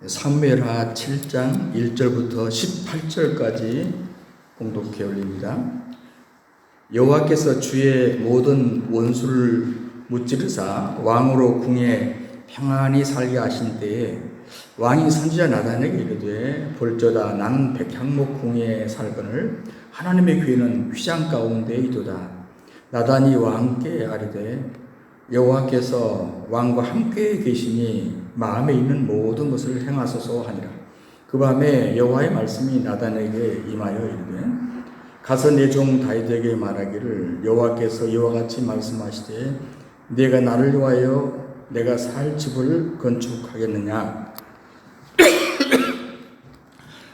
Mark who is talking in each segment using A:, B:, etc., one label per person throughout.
A: 사무엘하 7장 1절부터 18절까지 공독해 올립니다. 여호와께서 주의 모든 원수를 무찌르사 왕으로 궁에 평안히 살게 하신 때에 왕이 선지자 나단에게 이르되 볼저다 나는 백향목 궁에 살거늘 하나님의 귀에는 휘장 가운데 이도다. 나단이 왕께 아뢰되 여호와께서 왕과 함께 계시니 마음에 있는 모든 것을 행하소서 하니라. 그 밤에 여호와의 말씀이 나단에게 임하여 이르되 가서 내 종 다윗에게 말하기를 여호와께서 이와 같이 말씀하시되 네가 나를 위하여 내가 살 집을 건축하겠느냐.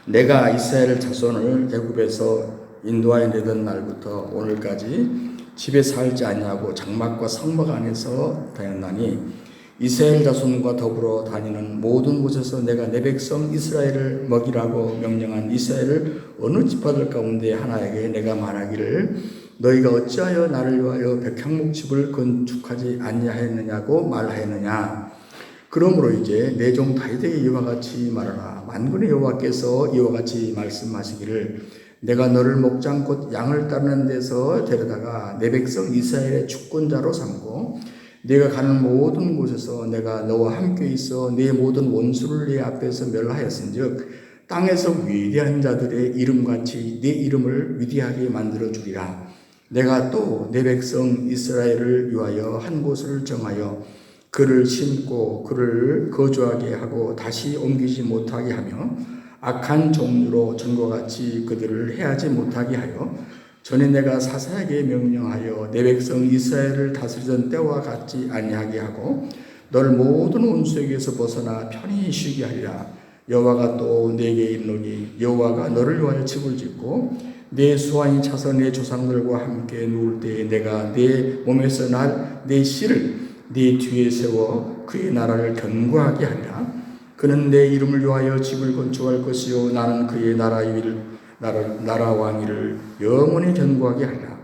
A: 내가 이스라엘 자손을 애굽에서 인도하여 내던 날부터 오늘까지 집에 살지 아니하고 장막과 성막 안에서 다녔나니 이스라엘 자손과 더불어 다니는 모든 곳에서 내가 내 백성 이스라엘을 먹이라고 명령한 이스라엘을 어느 지파들 가운데 하나에게 내가 말하기를 너희가 어찌하여 나를 위하여 백향목 집을 건축하지 아니하였느냐고 말하였느냐. 그러므로 이제 내 종 다윗에게 이와 같이 말하라. 만군의 여호와께서 이와 같이 말씀하시기를 내가 너를 목장 곧 양을 따르는 데서 데려다가 내 백성 이스라엘의 주권자로 삼고 네가 가는 모든 곳에서 내가 너와 함께 있어 네 모든 원수를 네 앞에서 멸하였은즉 땅에서 위대한 자들의 이름같이 네 이름을 위대하게 만들어 주리라. 내가 또 내 백성 이스라엘을 위하여 한 곳을 정하여 그를 심고 그를 거주하게 하고 다시 옮기지 못하게 하며 악한 종류로 전과 같이 그들을 해하지 못하게 하여 전에 내가 사사에게 명령하여 내 백성 이스라엘을 다스리던 때와 같지 아니하게 하고 너를 모든 원수에게서 벗어나 편히 쉬게 하리라. 여호와가 또 내게 이르노니 여호와가 너를 위하여 집을 짓고 내 수완이 차서 내 조상들과 함께 누울 때에 내가 내 몸에서 날 내 씨를 네 뒤에 세워 그의 나라를 견고하게 하리라. 그는 내 이름을 위하여 집을 건축할 것이요 나는 그의 나라 왕위를 영원히 견고하게 하리라.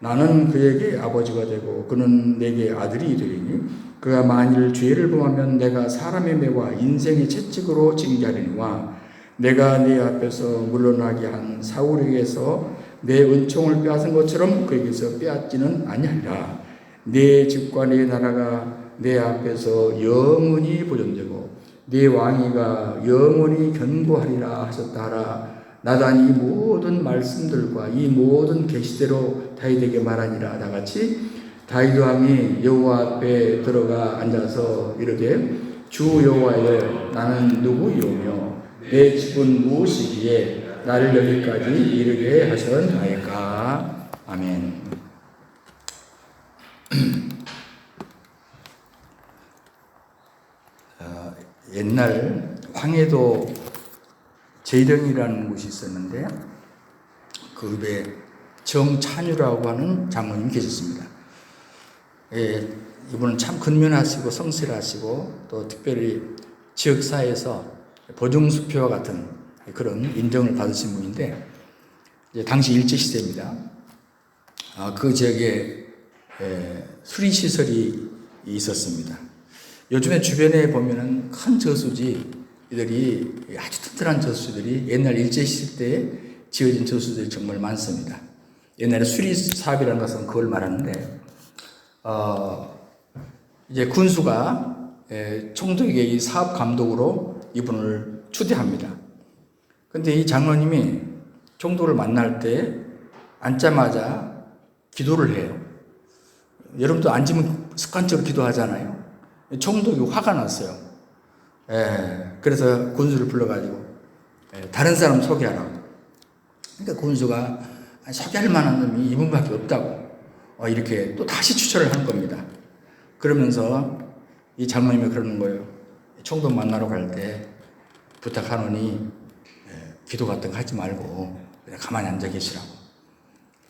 A: 나는 그에게 아버지가 되고 그는 내게 아들이 되리니 그가 만일 죄를 범하면 내가 사람의 매와 인생의 채찍으로 징계하리니와 내가 네 앞에서 물러나게 한 사울에게서 내 은총을 빼앗은 것처럼 그에게서 빼앗지는 아니하리라. 네 집과 네 나라가 내 앞에서 영원히 보존되고 네 왕위가 영원히 견고하리라 하셨다 하라. 나단이 이 모든 말씀들과 이 모든 계시대로 다윗에게 말하니라. 다같이 다윗 왕이 여호와 앞에 들어가 앉아서 이르되 주 여호와여 나는 누구이오며 내 집은 무엇이기에 나를 여기까지 이르게 하셨나이까. 아멘. 옛날 황해도 제령이라는 곳이 있었는데 그 읍에 정찬유라고 하는 장로님이 계셨습니다. 이분은 참 근면하시고 성실하시고 또 특별히 지역사회에서 보증수표와 같은 그런 인정을 받으신 분인데 당시 일제시대입니다. 그 지역에 수리시설이 있었습니다. 요즘에 주변에 보면은 큰 저수지들이 아주 튼튼한 저수지들이 옛날 일제시대 때 지어진 저수지들이 정말 많습니다. 옛날에 수리사업이라는 것은 그걸 말하는데, 이제 군수가 총독에게 이 사업 감독으로 이분을 추대합니다. 근데 이 장로님이 총독을 만날 때 앉자마자 기도를 해요. 여러분도 앉으면 습관적으로 기도하잖아요. 총독이 화가 났어요. 그래서 군수를 불러가지고 다른 사람 소개하라고. 그러니까 군수가 소개할 만한 놈이 이분밖에 없다고 이렇게 또 다시 추천을 한 겁니다. 그러면서 이 장로님이 그러는 거예요. 총독 만나러 갈 때 부탁하노니 기도 같은 거 하지 말고 그냥 가만히 앉아 계시라고.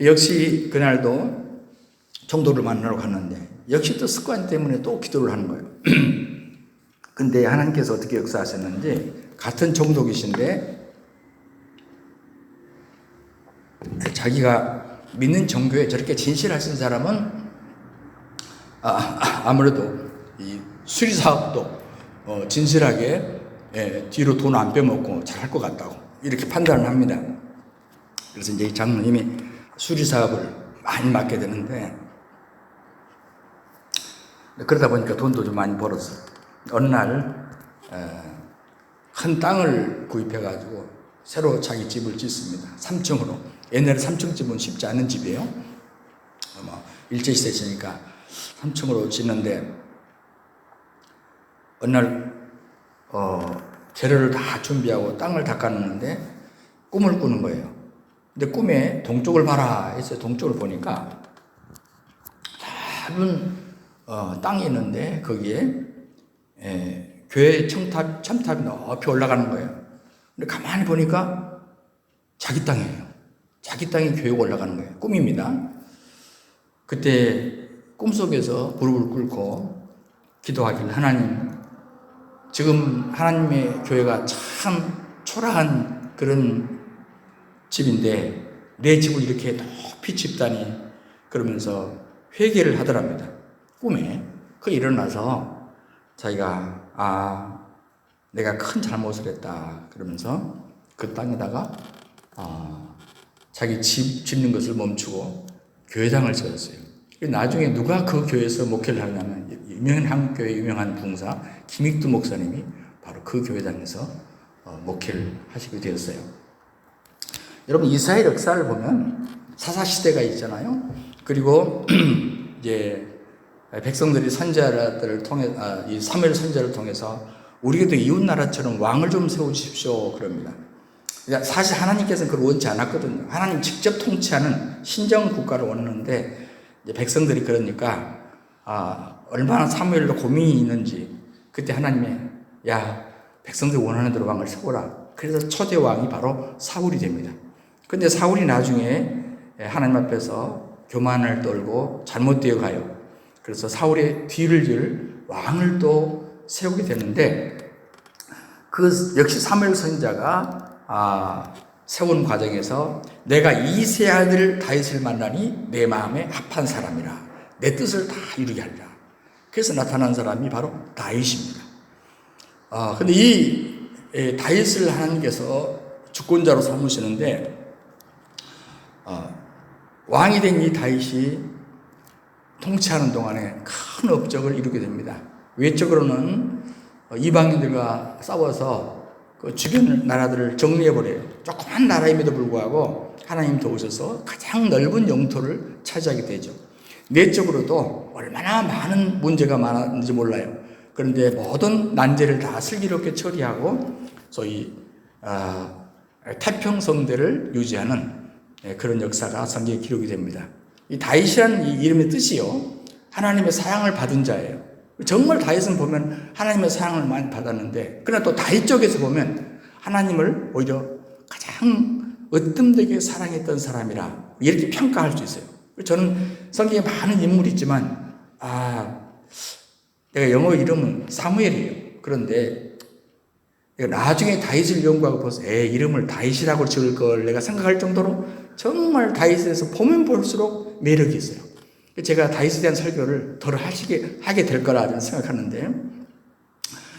A: 역시 그날도 총독을 만나러 갔는데 역시 또 습관 때문에 또 기도를 하는 거예요. 근데 하나님께서 어떻게 역사하셨는지 같은 총독이신데 자기가 믿는 종교에 저렇게 진실하신 사람은 아무래도 이 수리사업도 진실하게 뒤로 돈 안 빼먹고 잘할 것 같다고 이렇게 판단을 합니다. 그래서 이제 이 장로님이 수리 사업을 많이 맡게 되는데, 그러다 보니까 돈도 좀 많이 벌었어요. 어느 날 큰 땅을 구입해가지고 새로 자기 집을 짓습니다. 3층으로. 옛날에 3층 집은 쉽지 않은 집이에요. 일제시대시니까 3층으로 짓는데, 어느 날 재료를 다 준비하고 땅을 닦아놓는데 꿈을 꾸는 거예요. 근데 꿈에 동쪽을 봐라 해서 동쪽을 보니까 넓은 땅이 있는데 거기에 교회 첨탑이 높이 올라가는 거예요. 근데 가만히 보니까 자기 땅이에요. 자기 땅이 교회가 올라가는 거예요. 꿈입니다. 그때 꿈속에서 무릎을 꿇고 기도하길, 하나님, 지금 하나님의 교회가 참 초라한 그런 집인데 내 집을 이렇게 높이 짓다니, 그러면서 회개를 하더랍니다. 꿈에. 그 일어나서 자기가 내가 큰 잘못을 했다 그러면서 그 땅에다가 자기 집 짓는 것을 멈추고 교회당을 지었어요. 나중에 누가 그 교회에서 목회를 하냐면 유명한 한국교회 유명한 부흥사 김익두 목사님이 바로 그 교회당에서 목회를 하시게 되었어요. 여러분, 이스라엘 역사를 보면 사사시대가 있잖아요. 그리고 이제 백성들이 선지자들을 통해 이 사무엘 선지자를 통해서 우리에게도 이웃 나라처럼 왕을 좀 세우십시오 그럽니다. 사실 하나님께서는 그걸 원치 않았거든요. 하나님 직접 통치하는 신정 국가를 원하는데 이제 백성들이 그러니까 얼마나 사무엘도 고민이 있는지 그때 하나님이 백성들이 원하는 대로 왕을 세우라. 그래서 초대 왕이 바로 사울이 됩니다. 근데 사울이 나중에 하나님 앞에서 교만을 떨고 잘못되어 가요. 그래서 사울의 뒤를 이을 왕을 또 세우게 되는데, 그 역시 사무엘 선지자가 세운 과정에서 내가 이세 아들 다윗을 만나니 내 마음에 합한 사람이라 내 뜻을 다 이루게 하리라. 그래서 나타난 사람이 바로 다윗입니다. 근데 이 다윗을 하나님께서 주권자로 삼으시는데, 왕이 된 이 다윗이 통치하는 동안에 큰 업적을 이루게 됩니다. 외적으로는 이방인들과 싸워서 그 주변 나라들을 정리해버려요. 조그만 나라임에도 불구하고 하나님 도우셔서 가장 넓은 영토를 차지하게 되죠. 내적으로도 얼마나 많은 문제가 많았는지 몰라요. 그런데 모든 난제를 다 슬기롭게 처리하고 소위 태평성대를 유지하는 그런 역사가 성경에 기록이 됩니다. 이 다윗이라는 이 이름의 뜻이요, 하나님의 사랑을 받은 자예요. 정말 다윗은 보면 하나님의 사랑을 많이 받았는데, 그러나 또 다윗 쪽에서 보면 하나님을 오히려 가장 으뜸되게 사랑했던 사람이라 이렇게 평가할 수 있어요. 저는 성경에 많은 인물이 있지만 내가 영어 이름은 사무엘이에요. 그런데 나중에 다윗을 연구하고 봐서 이름을 다윗이라고 지을 걸 내가 생각할 정도로 정말 다윗에서 보면 볼수록 매력이 있어요. 제가 다윗에 대한 설교를 덜 하게 될 거라 생각하는데,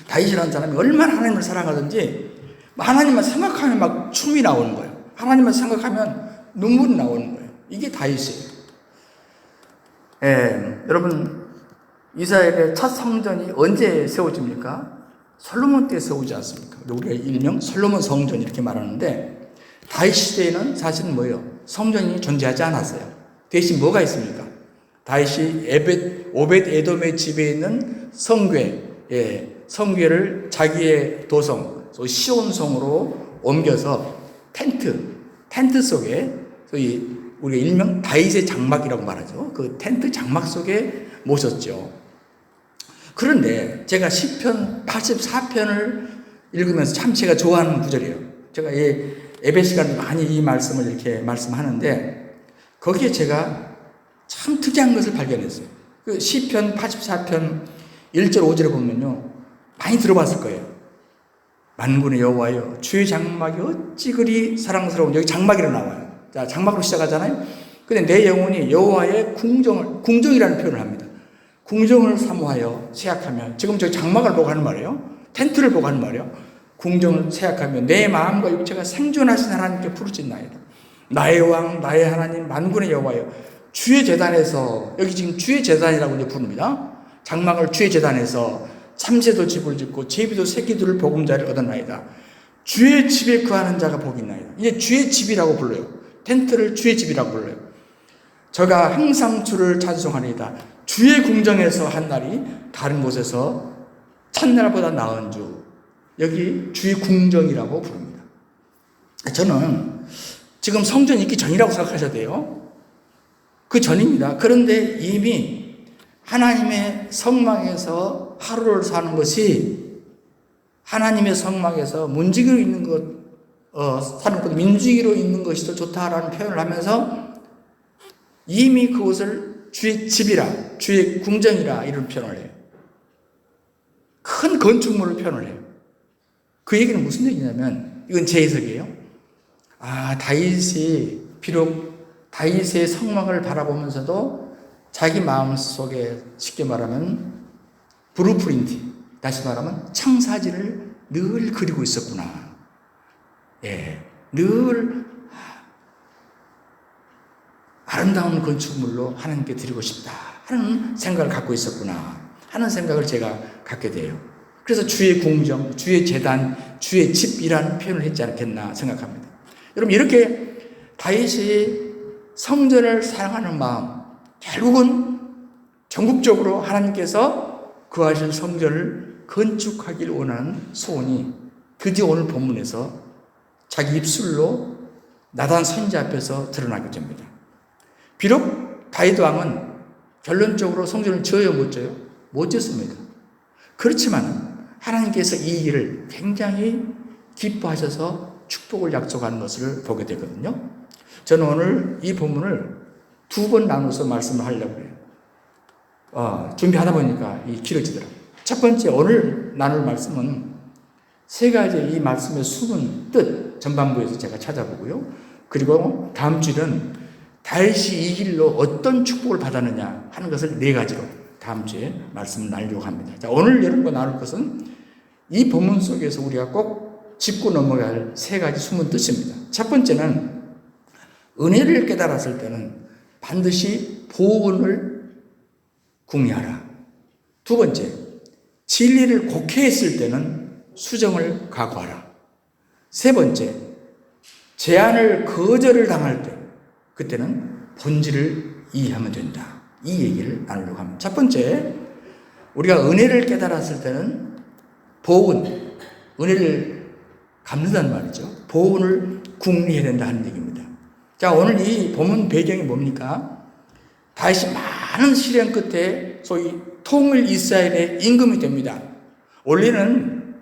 A: 다윗이라는 사람이 얼마나 하나님을 사랑하든지 하나님만 생각하면 막 춤이 나오는 거예요. 하나님만 생각하면 눈물이 나오는 거예요. 이게 다윗이에요. 여러분, 이스라엘의 첫 성전이 언제 세워집니까? 솔로몬 때 세우지 않습니까? 우리가 일명 솔로몬 성전 이렇게 말하는데, 다윗 시대에는 사실은 뭐예요? 성전이 존재하지 않았어요. 대신 뭐가 있습니까? 다윗이 오벳 에돔의 집에 있는 성궤를 자기의 도성 시온성으로 옮겨서 텐트 속에, 소위 우리가 일명 다윗의 장막이라고 말하죠. 그 텐트 장막 속에 모셨죠. 그런데 제가 시편 84편을 읽으면서 참 제가 좋아하는 구절이에요. 제가 예배 시간에 많이 이 말씀을 이렇게 말씀하는데, 거기에 제가 참 특이한 것을 발견했어요. 그 시편 84편 1절 5절에 보면요, 많이 들어봤을 거예요. 만군의 여호와여, 주의 장막이 어찌 그리 사랑스러운, 여기 장막이라고 나와요. 자, 장막으로 시작하잖아요. 근데 내 영혼이 여호와의 궁정이라는 표현을 합니다. 궁정을 사모하여 생각하면, 지금 저 장막을 보고 하는 말이에요. 텐트를 보고 하는 말이에요. 궁정을 생각하며 내 마음과 육체가 생존하신 하나님께 부르짖나이다. 나의 왕 나의 하나님 만군의 여호와여, 주의 제단에서, 여기 지금 주의 제단이라고 이제 부릅니다. 장막을 주의 제단에서 참새도 집을 짓고 제비도 새끼들을 보금자리를 얻었나이다. 주의 집에 거하는 자가 복이 있나이다. 이제 주의 집이라고 불러요. 텐트를 주의 집이라고 불러요. 저가 항상 주를 찬송하리이다. 주의 궁정에서 한 날이 다른 곳에서 첫날보다 나은 주, 여기 주의 궁정이라고 부릅니다. 저는 지금 성전이 있기 전이라고 생각하셔야 돼요. 그 전입니다. 그런데 이미 하나님의 성막에서 하루를 사는 것이, 하나님의 성막에서 문지기로 있는 사는 것, 민주기로 있는 것이 더 좋다라는 표현을 하면서 이미 그것을 주의 집이라, 주의 궁정이라 이런 표현을 해요. 큰 건축물을 표현을 해요. 그 얘기는 무슨 얘기냐면, 이건 제 해석이에요. 다윗이 비록 다윗의 성막을 바라보면서도 자기 마음속에 쉽게 말하면 브루프린트, 다시 말하면 청사진을 늘 그리고 있었구나. 늘 아름다운 건축물로 하나님께 드리고 싶다 하는 생각을 갖고 있었구나 하는 생각을 제가 갖게 돼요. 그래서 주의 궁정, 주의 제단, 주의 집이라는 표현을 했지 않겠나 생각합니다. 여러분, 이렇게 다윗이 성전을 사랑하는 마음, 결국은 전국적으로 하나님께서 거하실 성전을 건축하길 원하는 소원이 드디어 오늘 본문에서 자기 입술로 나단 선지자 앞에서 드러나게 됩니다. 비록 다윗 왕은 결론적으로 성전을 지어요, 못 지어요? 못 지었습니다. 그렇지만 하나님께서 이 일을 굉장히 기뻐하셔서 축복을 약속하는 것을 보게 되거든요. 저는 오늘 이 본문을 두 번 나눠서 말씀을 하려고 해요. 준비하다 보니까 길어지더라고요. 첫 번째, 오늘 나눌 말씀은 세 가지 이 말씀의 숨은 뜻 전반부에서 제가 찾아보고요. 그리고 다음 주는 다윗이 이 길로 어떤 축복을 받았느냐 하는 것을 네 가지로 다음 주에 말씀을 나누려고 합니다. 자, 오늘 여러분과 나눌 것은 이 본문 속에서 우리가 꼭 짚고 넘어가야 할 세 가지 숨은 뜻입니다. 첫 번째는 은혜를 깨달았을 때는 반드시 보응을 궁리하라. 두 번째, 진리를 곡해했을 때는 수정을 각오하라. 세 번째, 제안을 거절을 당할 때 그때는 본질을 이해하면 된다. 이 얘기를 나누려고 합니다. 첫 번째, 우리가 은혜를 깨달았을 때는 보은, 은혜를 갚는다는 말이죠. 보은을 궁리해야 된다 하는 얘기입니다. 자, 오늘 이 본문 배경이 뭡니까? 다윗이 많은 시련 끝에 소위 통일 이스라엘의 임금이 됩니다. 원래는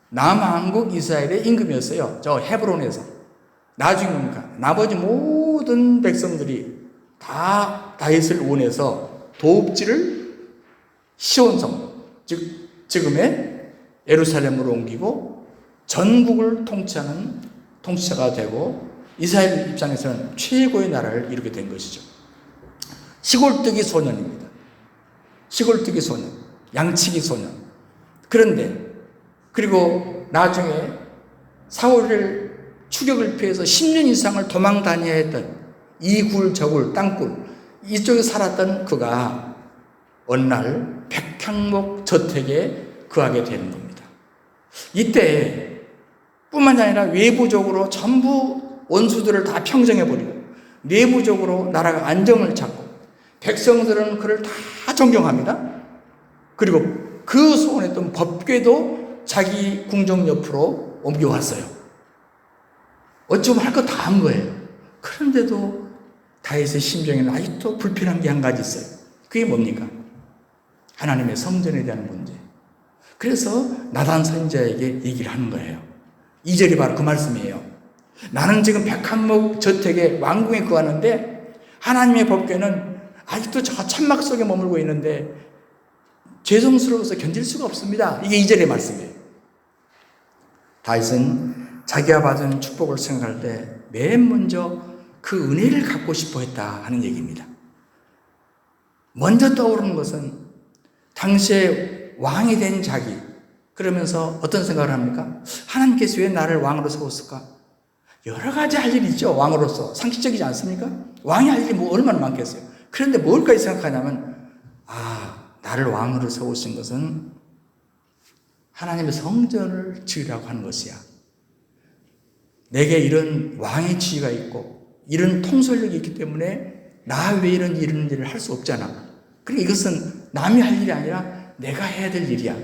A: 남한국 이스라엘의 임금이었어요. 저 헤브론에서. 나중에 뭡니까? 나머지 모든 백성들이 다 다윗을 원해서 도읍지를 시온성, 즉 지금의 예루살렘으로 옮기고 전국을 통치하는 통치자가 되고 이스라엘 입장에서는 최고의 나라를 이루게 된 것이죠. 시골뜨기 소년입니다. 시골뜨기 소년, 양치기 소년. 그런데 그리고 나중에 사울의 추격을 피해서 10년 이상을 도망 다녀야 했던 이굴 저굴 땅굴 이쪽에 살았던 그가 어느 날 백향목 저택에 거하게 되는 겁니다. 이때 뿐만 아니라 외부적으로 전부 원수들을 다 평정해버리고 내부적으로 나라가 안정을 찾고 백성들은 그를 다 존경합니다. 그리고 그 소원했던 법궤도 자기 궁정 옆으로 옮겨왔어요. 어쩌면 할 거 다 한 거예요. 그런데도 다윗의 심정에는 아직도 불편한 게 한 가지 있어요. 그게 뭡니까? 하나님의 성전에 대한 문제. 그래서 나단 선지자에게 얘기를 하는 거예요. 2절이 바로 그 말씀이에요. 나는 지금 백한목 저택에 왕궁에 거하는데 하나님의 법궤는 아직도 저 천막 속에 머물고 있는데 죄송스러워서 견딜 수가 없습니다. 이게 2절의 말씀이에요. 다윗은 자기가 받은 축복을 생각할 때 맨 먼저 그 은혜를 갖고 싶어 했다 하는 얘기입니다. 먼저 떠오르는 것은 당시에 왕이 된 자기, 그러면서 어떤 생각을 합니까? 하나님께서 왜 나를 왕으로 세웠을까? 여러 가지 할 일이 있죠. 왕으로서. 상식적이지 않습니까? 왕이 할 일이 뭐 얼마나 많겠어요. 그런데 뭘까지 생각하냐면, 나를 왕으로 세우신 것은 하나님의 성전을 지으라고 하는 것이야. 내게 이런 왕의 지위가 있고 이런 통솔력이 있기 때문에 나 외에 이런 일을 할 수 없잖아. 그러니까 이것은 남이 할 일이 아니라 내가 해야 될 일이야.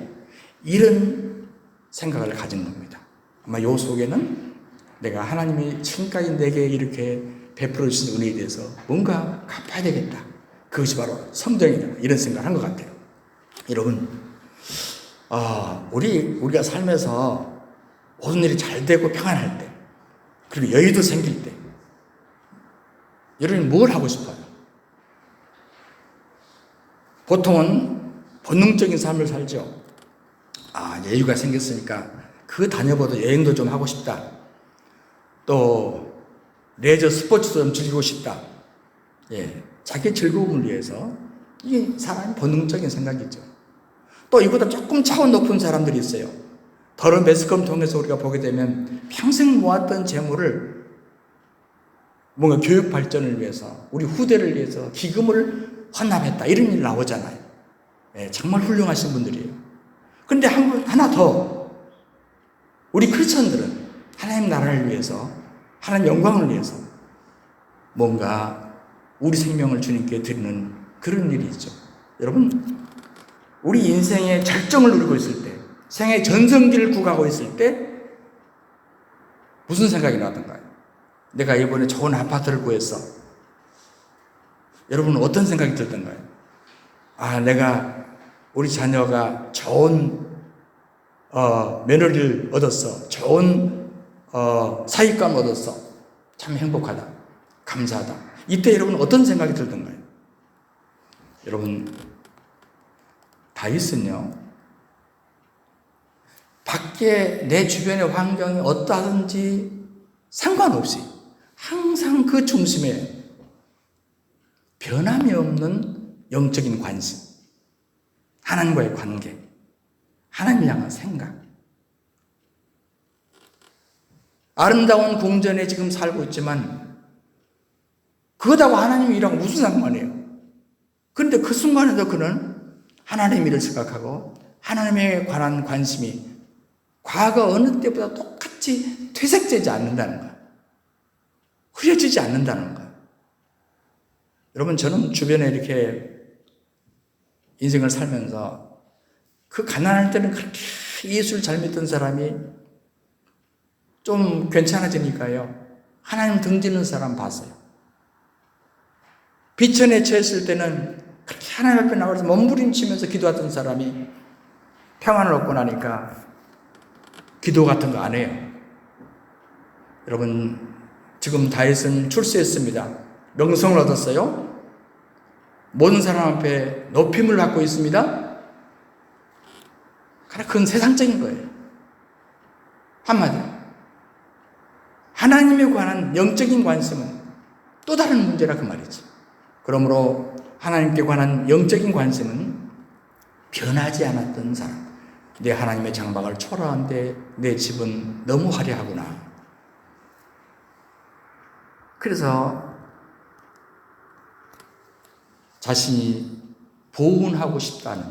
A: 이런 생각을 가진 겁니다. 아마 요 속에는 내가 하나님이 지금까지 내게 이렇게 베풀어 주신 은혜에 대해서 뭔가 갚아야 되겠다. 그것이 바로 성전이다. 이런 생각을 한 것 같아요. 여러분, 우리가 살면서 모든 일이 잘 되고 평안할 때, 그리고 여유도 생길 때, 여러분이 뭘 하고 싶어요? 보통은 본능적인 삶을 살죠. 여유가 생겼으니까 그 다녀봐도 여행도 좀 하고 싶다. 또 레저 스포츠도 좀 즐기고 싶다. 자기 즐거움을 위해서 이게 사람의 본능적인 생각이죠. 또 이보다 조금 차원 높은 사람들이 있어요. 더러운 매스컴 통해서 우리가 보게 되면 평생 모았던 재물을 뭔가 교육 발전을 위해서, 우리 후대를 위해서 기금을 헌납했다. 이런 일 나오잖아요. 정말 훌륭하신 분들이에요. 그런데 하나 더, 우리 크리스천들은 하나님 나라를 위해서, 하나님 영광을 위해서 뭔가 우리 생명을 주님께 드리는 그런 일이 있죠. 여러분, 우리 인생의 절정을 누리고 있을 때, 생의 전성기를 구가하고 있을 때 무슨 생각이 나던가요? 내가 이번에 좋은 아파트를 구했어. 여러분은 어떤 생각이 들던가요? 우리 자녀가 좋은 며느리를 얻었어. 좋은 사익감을 얻었어. 참 행복하다. 감사하다. 이때 여러분 어떤 생각이 들던가요? 여러분, 다윗은요, 밖에 내 주변의 환경이 어떠하든지 상관없이 항상 그 중심에 변함이 없는 영적인 관심, 하나님과의 관계, 하나님을 향한 생각, 아름다운 궁전에 지금 살고 있지만 그것하고 하나님의 일하고 무슨 상관이에요? 그런데 그 순간에도 그는 하나님의 일을 생각하고 하나님에 관한 관심이 과거 어느 때보다 똑같이 퇴색되지 않는다는 거야. 흐려지지 않는다는 거야. 여러분, 저는 주변에 이렇게 인생을 살면서 그 가난할 때는 그렇게 예수를 잘 믿던 사람이 좀 괜찮아지니까요, 하나님 등지는 사람 봤어요. 비천에 처했을 때는 그렇게 하나님 앞에 나와서 몸부림치면서 기도하던 사람이 평안을 얻고 나니까 기도 같은 거 안 해요. 여러분, 지금 다윗은 출세했습니다. 명성을 얻었어요. 모든 사람 앞에 높임을 받고 있습니다. 그건 세상적인 거예요. 한마디로 하나님에 관한 영적인 관심은 또 다른 문제라 그 말이지. 그러므로 하나님께 관한 영적인 관심은 변하지 않았던 사람. 내 하나님의 장막을 초라한데 내 집은 너무 화려하구나. 그래서 자신이 보훈하고 싶다는,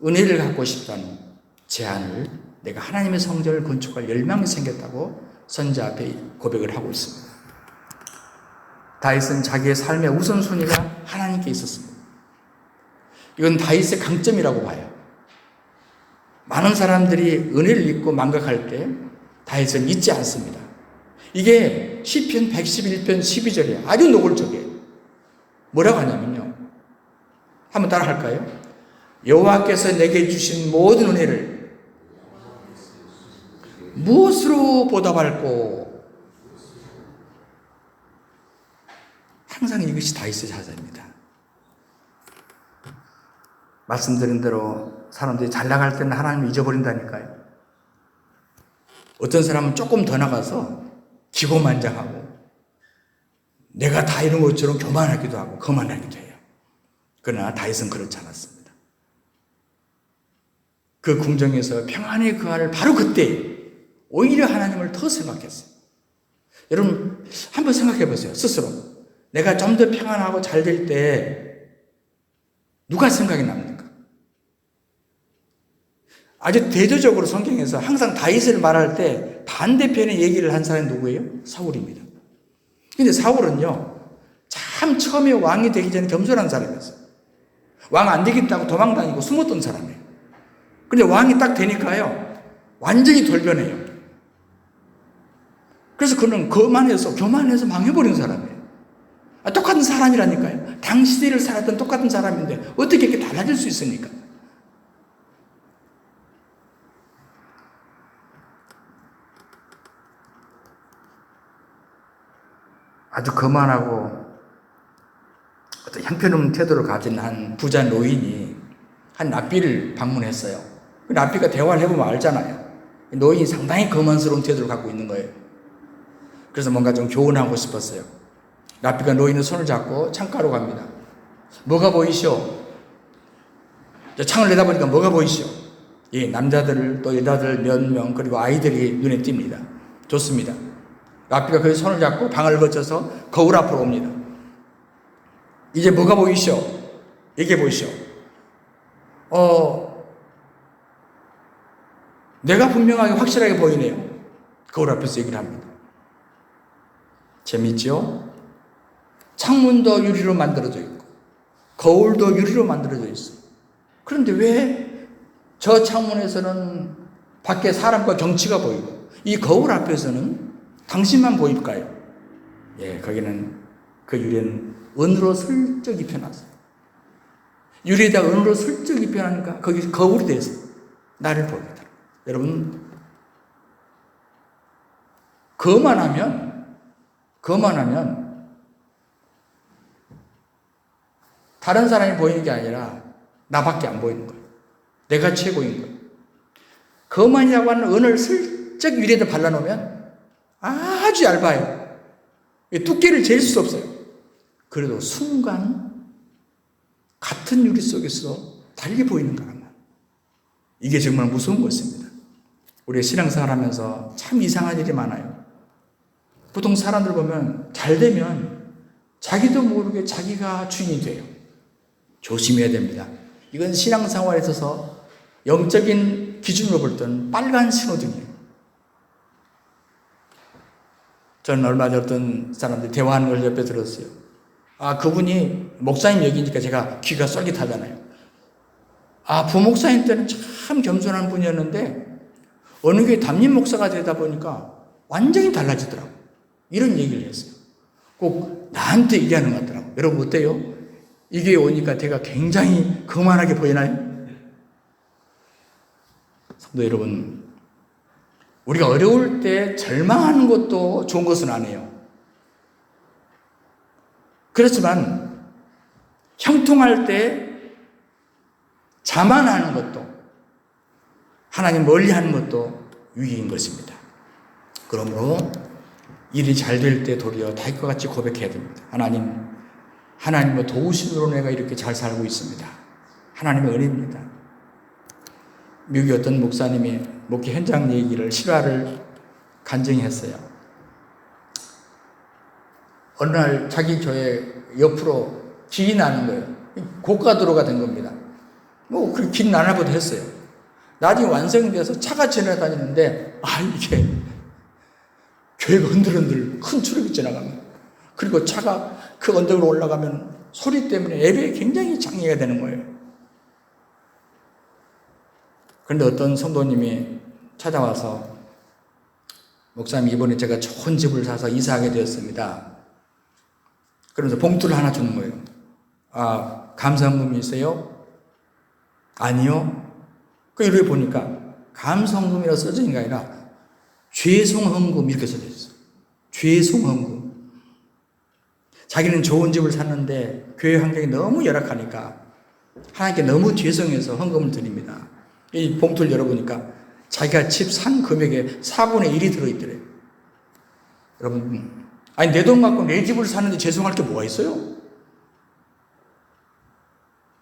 A: 은혜를 갖고 싶다는 제안을, 내가 하나님의 성전을 건축할 열망이 생겼다고 선지자 앞에 고백을 하고 있습니다. 다윗은 자기의 삶의 우선순위가 하나님께 있었습니다. 이건 다윗의 강점이라고 봐요. 많은 사람들이 은혜를 잊고 망각할 때 다윗은 잊지 않습니다. 이게 시편 111편 12절에 아주 노골적이에요. 뭐라고 하냐면요, 한번 따라 할까요? 여호와께서 내게 주신 모든 은혜를 무엇으로 보답할꼬? 항상 이것이 다윗의 자세입니다. 말씀드린 대로 사람들이 잘 나갈 때는 하나님을 잊어버린다니까요. 어떤 사람은 조금 더 나가서 기고만장하고 내가 다 이런 것처럼 교만하기도 하고 거만하기도 해요. 그러나 다윗은 그렇지 않았습니다. 그 궁정에서 평안히 거할 바로 그때 오히려 하나님을 더 생각했어요. 여러분 한번 생각해 보세요. 스스로 내가 좀 더 평안하고 잘 될 때 누가 생각이 납니까? 아주 대조적으로 성경에서 항상 다윗을 말할 때 반대편의 얘기를 한 사람이 누구예요? 사울입니다. 근데 사울은요, 참 처음에 왕이 되기 전에 겸손한 사람이었어요. 왕 안 되겠다고 도망다니고 숨었던 사람이에요. 근데 왕이 딱 되니까요, 완전히 돌변해요. 그래서 그는 교만해서 망해버린 사람이에요. 똑같은 사람이라니까요. 당 시대를 살았던 똑같은 사람인데 어떻게 이렇게 달라질 수 있습니까? 아주 거만하고 어떤 형편없는 태도를 가진 한 부자 노인이 한 랍비를 방문했어요. 그 랍비가 대화를 해보면 알잖아요. 노인이 상당히 거만스러운 태도를 갖고 있는 거예요. 그래서 뭔가 좀 교훈하고 싶었어요. 랍비가 노인의 손을 잡고 창가로 갑니다. 뭐가 보이시오? 창을 내다보니까 뭐가 보이시오? 예, 남자들 또 여자들 몇 명 그리고 아이들이 눈에 띕니다. 좋습니다. 랍비가 그 손을 잡고 방을 거쳐서 거울 앞으로 옵니다. 이제 뭐가 보이시오? 얘기해 보이시오. 내가 분명하게 확실하게 보이네요. 거울 앞에서 얘기를 합니다. 재밌죠? 창문도 유리로 만들어져 있고 거울도 유리로 만들어져 있어요. 그런데 왜 저 창문에서는 밖에 사람과 경치가 보이고 이 거울 앞에서는 당신만 보일까요? 예, 거기는 그 유리는 은으로 슬쩍 입혀놨어요. 유리에다 은으로 슬쩍 입혀놓으니까 거기 거울이 돼서 나를 보게 되더라고요. 여러분, 거만하면 다른 사람이 보이는 게 아니라 나밖에 안 보이는 거예요. 내가 최고인 거예요. 거만이라고 하는 은을 슬쩍 유리에다 발라놓으면 아주 얇아요. 두께를 잴 수 없어요. 그래도 순간 같은 유리 속에서 달리 보이는가 하면 이게 정말 무서운 것입니다. 우리가 신앙생활 하면서 참 이상한 일이 많아요. 보통 사람들 보면 잘 되면 자기도 모르게 자기가 주인이 돼요. 조심해야 됩니다. 이건 신앙생활에 있어서 영적인 기준으로 볼 때는 빨간 신호등이에요. 저는 얼마 전 어떤 사람들이 대화하는 걸 옆에 들었어요. 그분이 목사님 얘기니까 제가 귀가 쏠깃하잖아요. 부목사님 때는 참 겸손한 분이었는데 어느 교회 담임 목사가 되다 보니까 완전히 달라지더라고요. 이런 얘기를 했어요. 꼭 나한테 얘기하는 것 같더라고요. 여러분 어때요? 이 교회 오니까 제가 굉장히 거만하게 보이나요? 성도 여러분, 우리가 어려울 때 절망하는 것도 좋은 것은 아니에요. 그렇지만 형통할 때 자만하는 것도 하나님 멀리하는 것도 위기인 것입니다. 그러므로 일이 잘 될 때 도리어 다윗과 같이 고백해야 됩니다. 하나님의 도우심으로 내가 이렇게 잘 살고 있습니다. 하나님의 은혜입니다. 미국의 어떤 목사님이 목회 현장 얘기를 실화를 간증했어요. 어느 날 자기 교회 옆으로 길이 나는 거예요. 고가도로가 된 겁니다. 그 길 나나보다 했어요. 나중에 완성돼서 차가 지나다니는데 이게 교회가 흔들흔들 큰 트럭이 지나갑니다. 그리고 차가 그 언덕으로 올라가면 소리 때문에 예배에 굉장히 장애가 되는 거예요. 그런데 어떤 성도님이 찾아와서 목사님 이번에 제가 좋은 집을 사서 이사하게 되었습니다. 그러면서 봉투를 하나 주는 거예요. 감사헌금이 있어요? 아니요. 그 이렇게 보니까 감사헌금이라고 써져 있는 게 아니라 죄송헌금 이렇게 써져 있어요. 죄송헌금. 자기는 좋은 집을 샀는데 교회 환경이 너무 열악하니까 하나님께 너무 죄송해서 헌금을 드립니다. 이 봉투를 열어보니까 자기가 집 산 금액의 4분의 1이 들어있더래요. 여러분, 내 돈 갖고 내 집을 사는데 죄송할 게 뭐가 있어요?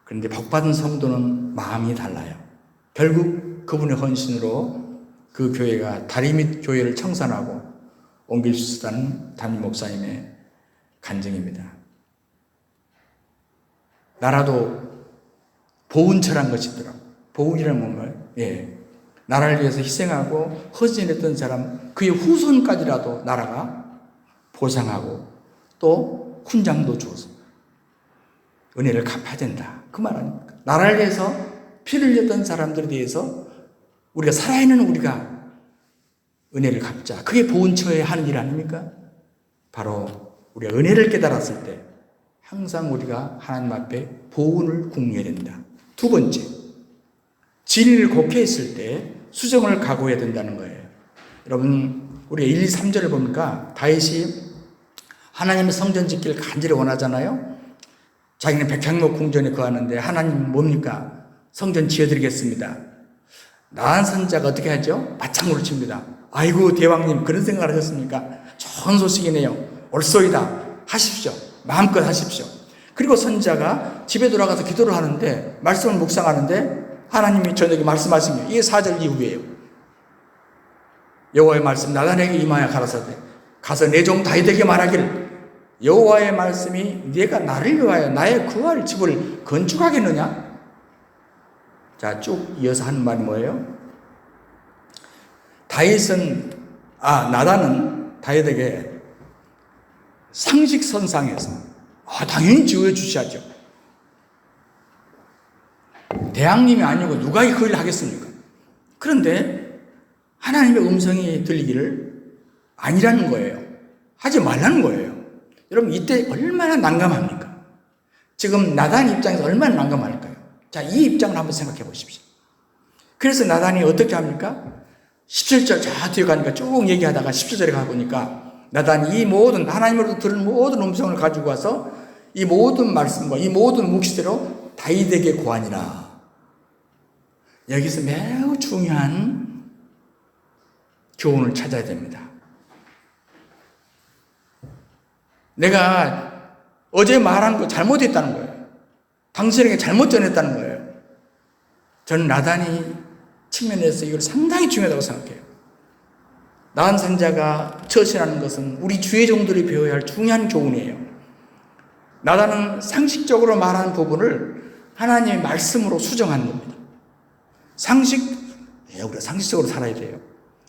A: 그런데 복받은 성도는 마음이 달라요. 결국 그분의 헌신으로 그 교회가 다리 밑 교회를 청산하고 옮길 수 있다는 담임 목사님의 간증입니다. 나라도 보훈처란 것이 있더라고요. 보훈이란 뭔가요? 예. 나라를 위해서 희생하고 헌신했던 사람, 그의 후손까지라도 나라가 보상하고 또 훈장도 주어서 은혜를 갚아야 된다. 그 말 아닙니까? 나라를 위해서 피를 흘렸던 사람들에 대해서 우리가 살아있는 우리가 은혜를 갚자. 그게 보훈처에 하는 일 아닙니까? 바로 우리가 은혜를 깨달았을 때 항상 우리가 하나님 앞에 보훈을 궁리해야 된다. 두 번째, 진리를 곡해 했을 때 수정을 각오해야 된다는 거예요. 여러분, 우리가 1, 2, 3절을 보니까 다윗이 하나님의 성전 짓기를 간절히 원하잖아요. 자기는 백향목 궁전에 거하는데 하나님 뭡니까? 성전 지어드리겠습니다. 나한 선자가 어떻게 하죠? 맞장구를 칩니다. 아이고 대왕님 그런 생각을 하셨습니까? 좋은 소식이네요. 옳소이다. 하십시오. 마음껏 하십시오. 그리고 선자가 집에 돌아가서 기도를 하는데 말씀을 묵상하는데 하나님이 저에게 말씀하십니다. 이게 4절 이후에요. 여호와의 말씀 나단에게 임하여 가라사대 가서 내 종 다윗에게 말하기를 여호와의 말씀이 네가 나를 위하여 나의 구할 집을 건축하겠느냐? 자, 쭉 이어서 하는 말이 뭐예요? 나단은 다윗에게 상식선상에서 당연히 지어주셔야죠. 대왕님이 아니고 누가 그 일을 하겠습니까? 그런데 하나님의 음성이 들리기를 아니라는 거예요. 하지 말라는 거예요. 여러분 이때 얼마나 난감합니까? 지금 나단 입장에서 얼마나 난감할까요? 자, 이 입장을 한번 생각해 보십시오. 그래서 나단이 어떻게 합니까? 17절 저 뒤에 가니까 쭉 얘기하다가 17절에 가보니까 나단이 이 모든 하나님으로부터 들은 모든 음성을 가지고 와서 이 모든 말씀과 이 모든 묵시대로 다윗에게 고하니라. 여기서 매우 중요한 교훈을 찾아야 됩니다. 내가 어제 말한 거 잘못했다는 거예요. 당신에게 잘못 전했다는 거예요. 저는 나단이 측면에서 이걸 상당히 중요하다고 생각해요. 나단 선자가 처신하는 것은 우리 주의 종들이 배워야 할 중요한 교훈이에요. 나단은 상식적으로 말하는 부분을 하나님의 말씀으로 수정하는 겁니다. 우리가 상식적으로 살아야 돼요.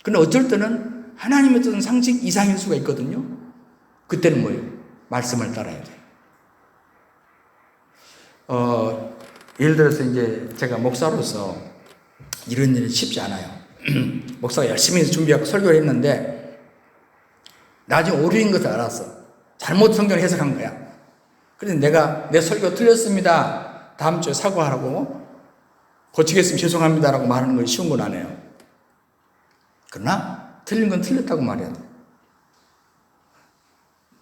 A: 그런데 어쩔 때는 하나님의 뜻은 상식 이상일 수가 있거든요. 그때는 뭐예요? 말씀을 따라야 돼요. 예를 들어서 이제 제가 목사로서 이런 일이 쉽지 않아요. 목사가 열심히 준비하고 설교를 했는데 나중에 오류인 것을 알았어. 잘못 성경을 해석한 거야. 그래서 내가 내 설교 틀렸습니다. 다음 주에 사과하라고 고치겠으면 죄송합니다라고 말하는 건 쉬운 건 아니에요. 그러나 틀린 건 틀렸다고 말해야 돼.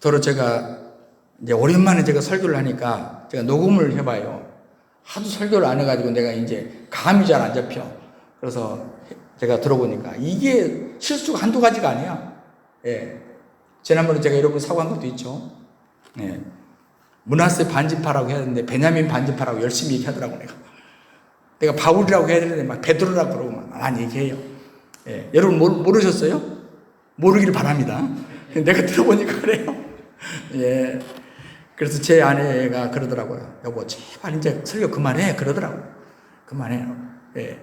A: 더러 제가 이제 오랜만에 제가 설교를 하니까 제가 녹음을 해봐요. 하도 설교를 안 해가지고 내가 이제 감이 잘 안 잡혀. 그래서 제가 들어보니까 이게 실수가 한두 가지가 아니야. 예. 지난번에 제가 여러분 사과한 것도 있죠. 예. 므낫세 반지파라고 해야 되는데 베냐민 반지파라고 열심히 얘기하더라고 내가 바울이라고 해야 되는데 막 베드로라고 그러고 막 얘기해요. 예. 여러분 모르셨어요? 모르기를 바랍니다. 내가 들어보니까 그래요. 예. 그래서 제 아내가 그러더라고요. 여보, 제발 이제 설교 그만해. 그러더라고요. 그만해요. 예.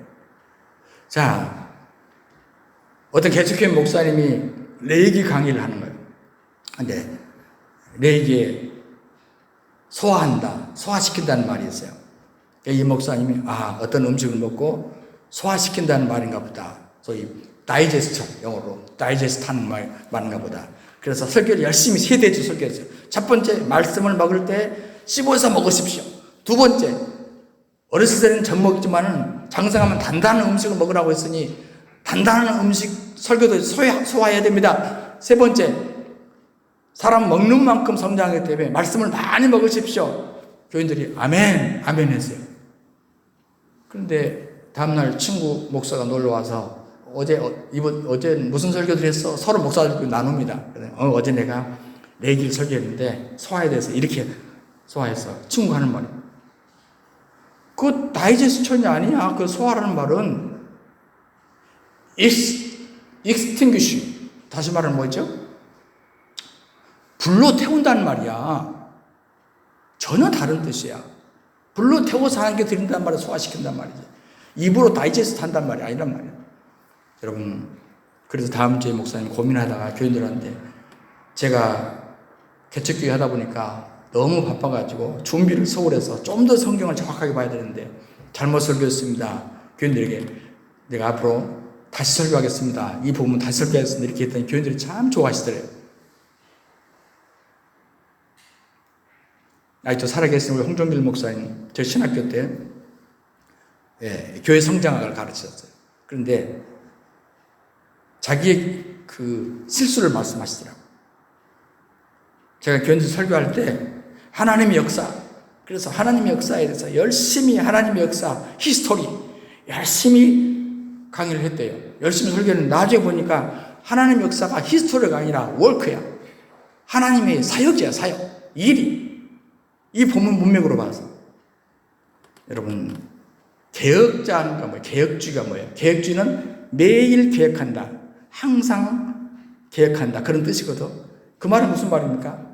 A: 자, 어떤 개척교회 목사님이 레이기 강의를 하는 거예요. 근데 레이기에 소화시킨다는 말이 있어요. 이 목사님이 어떤 음식을 먹고 소화시킨다는 말인가 보다. 소위 다이제스트, 영어로 다이제스트 하는 말인가 보다. 그래서 설교를 열심히 3대주 설교했어요. 첫 번째, 말씀을 먹을 때 씹어서 먹으십시오. 두 번째, 어렸을 때는 젖 먹지만은 장성하면 단단한 음식을 먹으라고 했으니 단단한 음식 설교도 소화해야 됩니다. 세 번째, 사람 먹는 만큼 성장하기 때문에 말씀을 많이 먹으십시오. 교인들이 아멘, 아멘 했어요. 그런데 다음날 친구 목사가 놀러와서 어제 무슨 설교를 했어? 서로 목사들끼리 나눕니다. 어제 내가 레이기를 설교했는데 소화에 대해서 이렇게 소화했어. 친구가 하는 말이 그 다이제스천이 아니야. 그 소화라는 말은 extinguish. 다시 말하면 뭐죠? 불로 태운다는 말이야. 전혀 다른 뜻이야. 불로 태워서 하나님께 드린단 말이야. 소화시킨단 말이지. 입으로 다이제스트 한단 말이야. 아니란 말이야. 여러분, 그래서 다음 주에 목사님 고민하다가 교인들한테 제가 개척교회 하다 보니까 너무 바빠가지고 준비를 서울에서 좀 더 성경을 정확하게 봐야 되는데 잘못 설교했습니다. 교인들에게 내가 앞으로 다시 설교하겠습니다. 이 부분 다시 설교하겠습니다. 이렇게 했더니 교인들이 참 좋아하시더래요. 아직도 살아계신 우리 홍종길 목사님, 저 신학교 때 교회 성장학을 가르쳤어요. 그런데 자기의 그 실수를 말씀하시더라고요. 제가 교인들 설교할 때 하나님의 역사, 그래서 하나님의 역사에 대해서 열심히 하나님의 역사, 히스토리 열심히 강의를 했대요. 열심히 설교했는데 나중에 보니까 하나님의 역사가 히스토리가 아니라 월크야. 하나님의 사역이야, 사역. 일이. 이 본문 문맥으로 봐서. 여러분, 개혁자가 뭐예요? 개혁주의가 뭐예요? 개혁주의는 매일 계획한다. 항상 계획한다. 그런 뜻이거든. 그 말은 무슨 말입니까?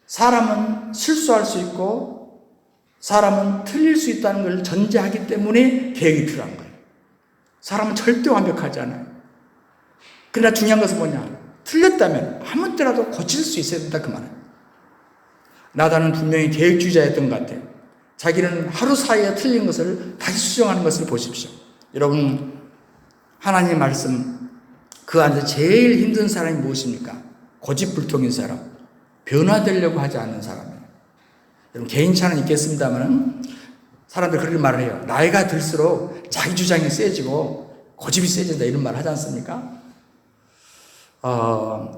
A: 사람은 실수할 수 있고 사람은 틀릴 수 있다는 걸 전제하기 때문에 계획이 필요한 거예요. 사람은 절대 완벽하지 않아요. 그러나 중요한 것은 뭐냐? 틀렸다면 아무 때라도 고칠 수 있어야 된다 그 말이에요. 나다는 분명히 계획주의자였던 것 같아요. 자기는 하루 사이에 틀린 것을 다시 수정하는 것을 보십시오. 여러분, 하나님의 말씀 그 안에서 제일 힘든 사람이 무엇입니까? 고집불통인 사람, 변화되려고 하지 않는 사람이에요. 여러분, 개인차는 있겠습니다만 사람들 그렇게 말을 해요. 나이가 들수록 자기 주장이 세지고 고집이 세진다 이런 말 하지 않습니까?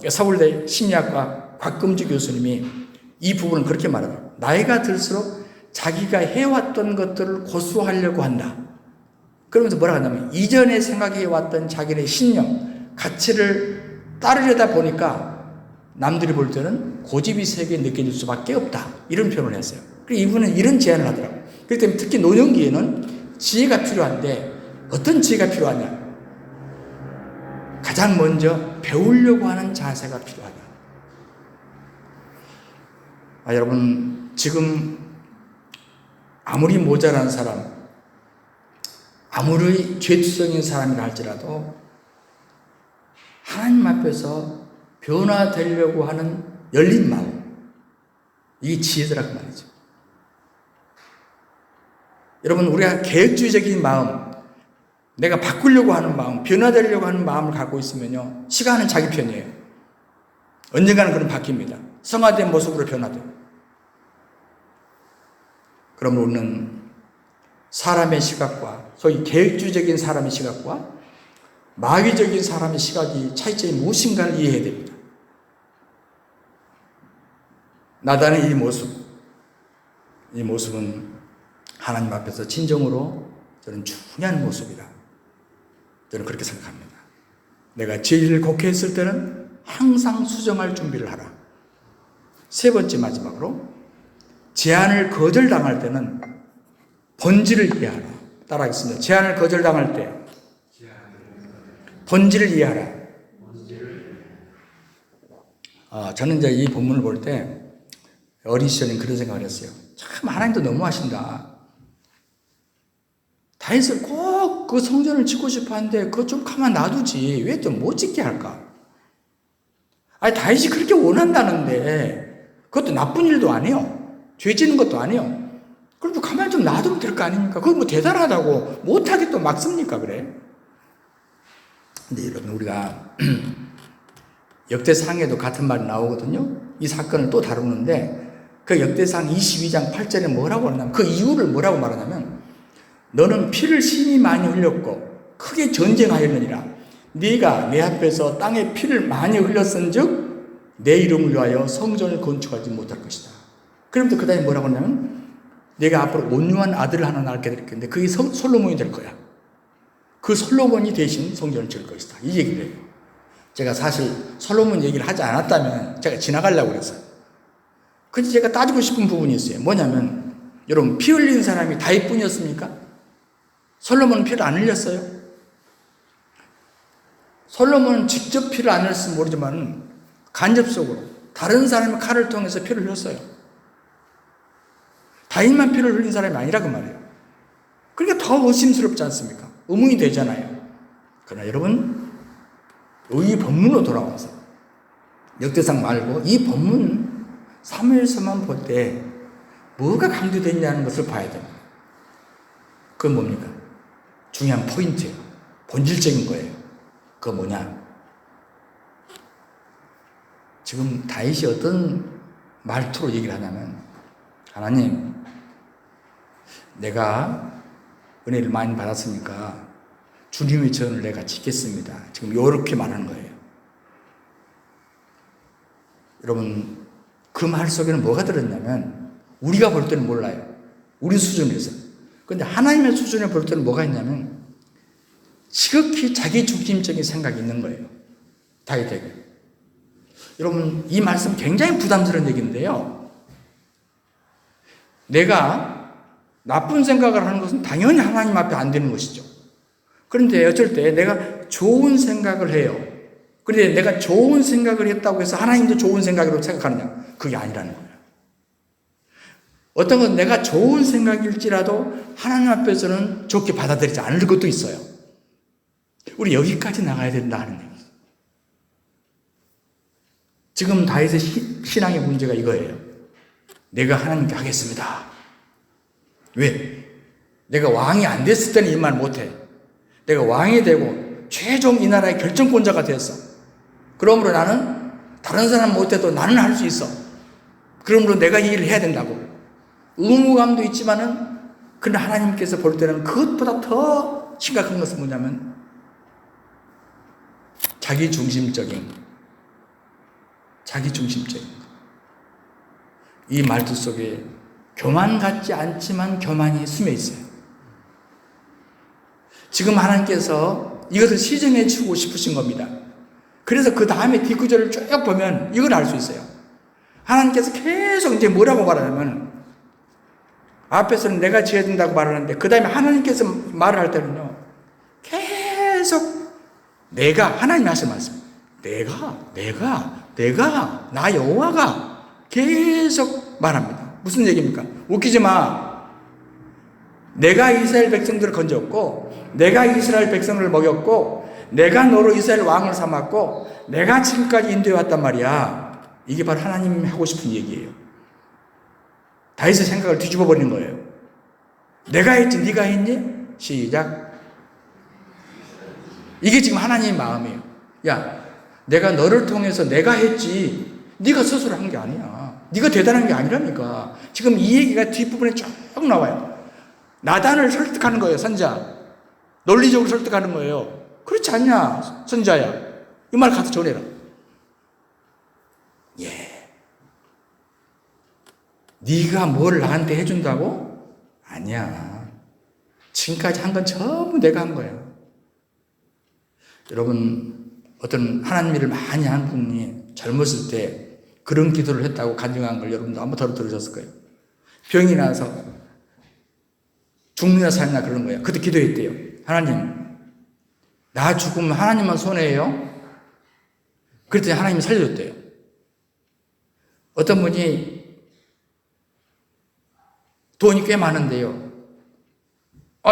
A: 서울대 심리학과 곽금주 교수님이 이 부분을 그렇게 말하더라고요. 나이가 들수록 자기가 해왔던 것들을 고수하려고 한다. 그러면서 뭐라고 하냐면 이전에 생각해왔던 자기의 신념, 가치를 따르려다 보니까 남들이 볼 때는 고집이 세게 느껴질 수밖에 없다. 이런 표현을 했어요. 그리고 이분은 이런 제안을 하더라고요. 그렇기 때문에 특히 노년기에는 지혜가 필요한데 어떤 지혜가 필요하냐? 가장 먼저 배우려고 하는 자세가 필요하다. 여러분, 지금 아무리 모자란 사람, 아무리 죄투성인 사람이라 할지라도 하나님 앞에서 변화되려고 하는 열린 마음, 이게 지혜더라고 말이죠. 여러분, 우리가 계획주의적인 마음, 내가 바꾸려고 하는 마음, 변화되려고 하는 마음을 갖고 있으면요, 시간은 자기 편이에요. 언젠가는 그럼 바뀝니다. 성화된 모습으로 변화돼요. 그럼 우리는 사람의 시각과 소위 계획주의적인 사람의 시각과 마귀적인 사람의 시각이 차이점이 무엇인가를 이해해야 됩니다. 나단의 이 모습은 하나님 앞에서 진정으로 저는 중요한 모습이다. 저는 그렇게 생각합니다. 내가 진리를 곡해했을 때는 항상 수정할 준비를 하라. 세 번째 마지막으로 제안을 거절당할 때는 본질을 이해하라. 따라하겠습니다. 제안을 거절당할 때 본질을 이해하라. 저는 이제 이 본문을 볼 때 어린 시절엔 그런 생각을 했어요. 참 하나님도 너무하신다. 다윗을 꼭 그 성전을 짓고 싶어 하는데 그거 좀 가만 놔두지. 왜 또 못 짓게 할까? 다윗이 그렇게 원한다는데 그것도 나쁜 일도 아니에요. 죄 짓는 것도 아니에요. 그래도 가만히 좀 놔두면 될 거 아닙니까? 그건 뭐 대단하다고 못하게 또 막습니까? 그래? 근데 여러분, 우리가 역대상에도 같은 말이 나오거든요. 이 사건을 또 다루는데 그 역대상 22장 8절에 뭐라고 하냐면 그 이유를 뭐라고 말하냐면 너는 피를 심히 많이 흘렸고 크게 전쟁하였느니라. 네가 내 앞에서 땅에 피를 많이 흘렸은즉 내 이름을 위하여 성전을 건축하지 못할 것이다. 그러면서 그 다음에 뭐라고 하냐면 내가 앞으로 온유한 아들을 하나 낳게 될 건데 그게 솔로몬이 될 거야. 그 솔로몬이 대신 성전을 지을 것이다. 이 얘기를 해요. 제가 사실 솔로몬 얘기를 하지 않았다면 제가 지나가려고 그랬어요. 근데 제가 따지고 싶은 부분이 있어요. 뭐냐면 여러분, 피 흘린 사람이 다윗뿐이었습니까? 솔로몬은 피를 안 흘렸어요. 솔로몬은 직접 피를 안 흘렸으면 모르지만 간접적으로 다른 사람의 칼을 통해서 피를 흘렸어요. 다윗만 피를 흘린 사람이 아니라 그 말이에요. 그러니까 더 의심스럽지 않습니까? 의문이 되잖아요. 그러나 여러분, 이 본문으로 돌아와서 역대상 말고 이 본문 사무엘서만 볼 때 뭐가 강조됐냐는 것을 봐야 됩니다. 그건 뭡니까? 중요한 포인트예요. 본질적인 거예요. 그건 뭐냐? 지금 다윗이 어떤 말투로 얘기를 하냐면, 하나님, 내가 은혜를 많이 받았으니까 주님의 전을 내가 지켰습니다. 지금 이렇게 말하는 거예요. 여러분, 그 말 속에는 뭐가 들었냐면, 우리가 볼 때는 몰라요. 우리 수준에서. 그런데 하나님의 수준에 볼 때는 뭐가 있냐면, 지극히 자기 중심적인 생각이 있는 거예요. 다윗에게. 여러분, 이 말씀 굉장히 부담스러운 얘기인데요. 내가 나쁜 생각을 하는 것은 당연히 하나님 앞에 안 되는 것이죠. 그런데 어쩔 때 내가 좋은 생각을 해요. 그런데 내가 좋은 생각을 했다고 해서 하나님도 좋은 생각으로 생각하느냐? 그게 아니라는 거예요. 어떤 건 내가 좋은 생각일지라도 하나님 앞에서는 좋게 받아들이지 않을 것도 있어요. 우리 여기까지 나가야 된다 하는 얘기죠. 지금 다윗의 신앙의 문제가 이거예요. 내가 하나님께 하겠습니다. 왜? 내가 왕이 안 됐을 때는 이 말 못해. 내가 왕이 되고 최종 이 나라의 결정권자가 되었어. 그러므로 나는 다른 사람 못해도 나는 할 수 있어. 그러므로 내가 이 일을 해야 된다고. 의무감도 있지만은, 그러나 하나님께서 볼 때는 그것보다 더 심각한 것은 뭐냐면, 자기중심적인 이 말투 속에 교만 같지 않지만 교만이 스며 있어요. 지금 하나님께서 이것을 시정해 주고 싶으신 겁니다. 그래서 그 다음에 뒷구절을 쭉 보면 이걸 알 수 있어요. 하나님께서 계속 이제 뭐라고 말하냐면, 앞에서는 내가 지어야 된다고 말하는데, 그 다음에 하나님께서 말을 할 때는요, 계속 하나님이 하신 말씀, 나 여호와가 계속 말합니다. 무슨 얘기입니까? 웃기지 마. 내가 이스라엘 백성들을 건졌고, 내가 이스라엘 백성을 먹였고, 내가 너로 이스라엘 왕을 삼았고, 내가 지금까지 인도해 왔단 말이야. 이게 바로 하나님이 하고 싶은 얘기예요. 다윗의 생각을 뒤집어 버리는 거예요. 내가 했지, 네가 했니? 시작. 이게 지금 하나님의 마음이에요. 야, 내가 너를 통해서 내가 했지, 네가 스스로 한 게 아니야. 네가 대단한 게 아니라니까. 지금 이 얘기가 뒷부분에 쭉 나와요. 나단을 설득하는 거예요, 선자. 논리적으로 설득하는 거예요. 그렇지 않냐, 선자야. 이 말 가서 전해라. 예. 네가 뭘 나한테 해준다고? 아니야. 지금까지 한 건 전부 내가 한 거야. 여러분, 어떤 하나님 일을 많이 한 분이 젊었을 때 그런 기도를 했다고 간증한 걸 여러분도 한번 더 들으셨을 거예요. 병이 나서 죽느냐 사느냐 그런 거예요. 그때 기도했대요. 하나님, 나 죽으면 하나님만 손해예요? 그랬더니 하나님이 살려줬대요. 어떤 분이 돈이 꽤 많은데요.